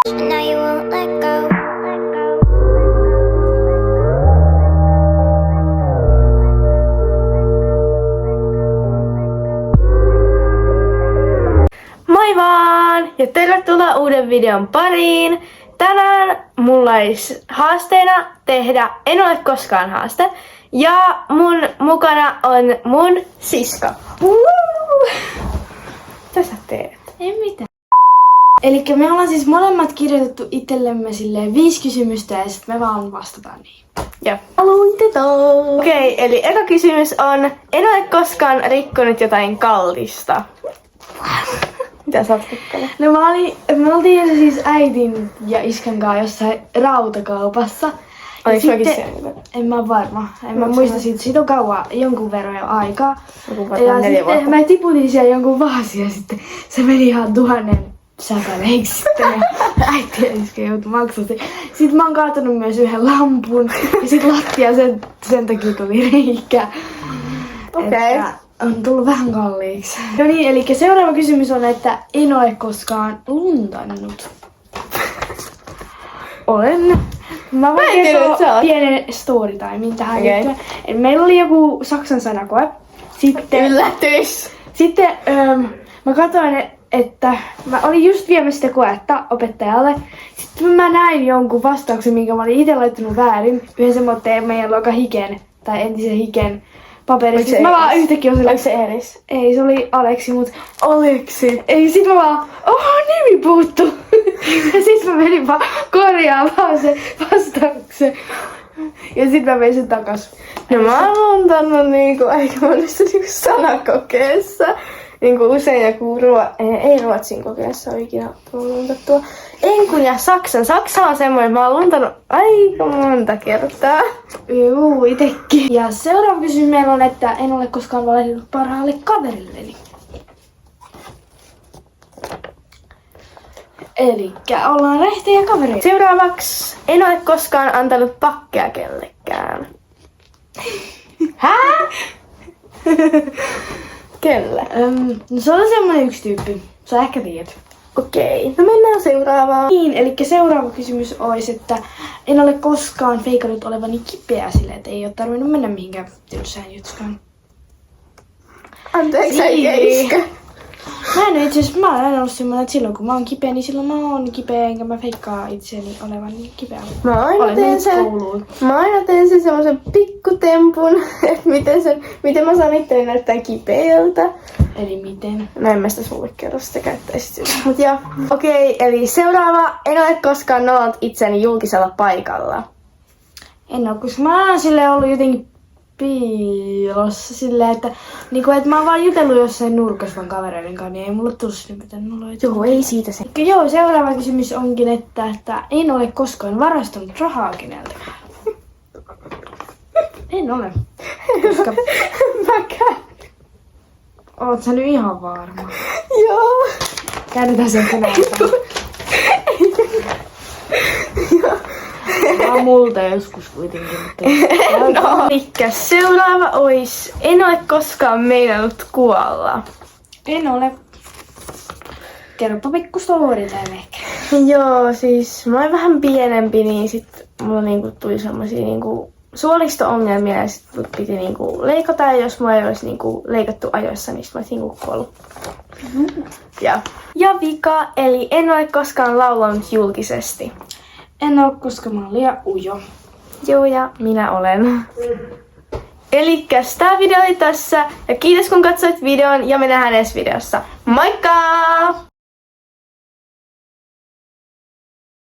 Now you won't let go. Moi vaan! Ja tervetuloa uuden videon pariin! Tänään mulla olisi haasteena tehdä En ole koskaan haaste. Ja mun mukana on mun sisko. Mitä sä teet? Ei mitään. Elikkä me ollaan siis molemmat kirjoitettu itsellemme silleen 5 kysymystä ja sitten me vaan vastataan niihin. Joo. Aloitetaan! Okei, eli eka kysymys on: en ole koskaan rikkonut jotain kallista. Mitä sä oot rikkonut? No me oltiin siis äitin ja iskän kanssa jossain rautakaupassa. Oliko se sitten, oikein siellä? en mä varma. En mä muista siitä. Siitä on kauan, jonkun verran jo aikaa. Ja sitten mä tiputin siellä jonkun vaasin ja sitten se meni ihan 1000 säkäleiksi sitten. Ja äiti ja iskä joutui maksamaan. Sitten mä oon kaatanut myös yhden lampun. Ja sit lattia sen takia tuli reikä. Okei. On tullut vähän kalliiksi. No niin, eli seuraava kysymys on, että en ole koskaan luntannut. Olen. Mä voin kertoa pienen storytimein tähän liittyen. Meillä oli joku saksan sanakoe. Sitten, Yllätys! Sitten mä katsoin, että mä olin just viemässä sitä koetta opettajalle. Sitten mä näin jonkun vastauksen, minkä mä olin itse laittanut väärin. Yhden semmoitteen meidän luokan hiken, tai entisen hiken paperista. Mä vaan yhtäkkiä olin. Oliko se Eris? Ei, se oli Aleksi, mut Aleksi! ei, sit mä vaan, nimi puuttu. Ja sit mä menin vaan korjaamaan se vastauksen. Ja sit mä vein sen takas. No mä oon luntannut niinku aika monessa niinku sanakokeessa. Niinku usein joku ei ruotsin kokeessa ole ikinä tullut luntattua. Enkun ja saksan. Saksa on semmoinen, mä oon luntannut aika monta kertaa. Juu, itekin. Ja seuraava kysymys meillä on, että en ole koskaan valehdellut parhaalle kaverilleni. Elikkä ollaan rehtejä kavereita. Seuraavaksi: en ole koskaan antanut pakkea kellekään. Hää? Kelle? No se on semmoinen yksi tyyppi. Sä ehkä tiedät. Okei, no mennään seuraavaan. Niin, eli seuraava kysymys olisi, että en ole koskaan feikannut olevani kipeä silleen, että ei ole tarvinnut mennä mihinkään tylsään jutskaan. Anteeksi, äiti iskä. Mä en itse asiassa, mä oon aina ollut semmoinen, että silloin kun mä oon kipeä, niin silloin mä oon kipeä, enkä mä feikkaa itseäni olevan niin kipeä. Mä aina teen sen semmoisen pikkutempun, että miten mä saan itteni näyttää kipeältä. Eli miten? No en mä sitä sulle kerro, sitä käyttäisit. Mut joo. Okei, eli seuraava: en ole koskaan nollannut itseni julkisella paikalla. En oo, koska mä oon silleen ollut jotenkin piilossa silleen, että mä oon vaan jutellut jossain nurkassa vaan kavereiden kanssa, niin ei mulle tullut sinne mitään noloja. Joo, ei siitä se. Joo, seuraava kysymys onkin, että en ole koskaan varastanut rahaa keneltäkään. En ole. Koska Mäkään. oot sä nyt ihan varma? Joo. Käydetään sen tänään. Vaan multa joskus kuitenkin. Mutta No, elikkä seuraava ois: en ole koskaan meinannut kuolla. en ole. Kerropa pikku story teille ehkä. Joo, siis mä olin vähän pienempi, niin sit mulla niinku tuli semmosia niinku suolisto-ongelmia ja sit mut piti niinku leikata, ja jos mua ei olisi niinku leikattu ajoissa, niin sit mä olisin niinku kuollut. Ja vika, eli en ole koskaan laulanut julkisesti. En oo, koska mä oon liian ujo. Joo, ja minä olen. Elikkäs tää video oli tässä, ja kiitos kun katsoit videon, ja me nähdään ensi videossa. Moikka!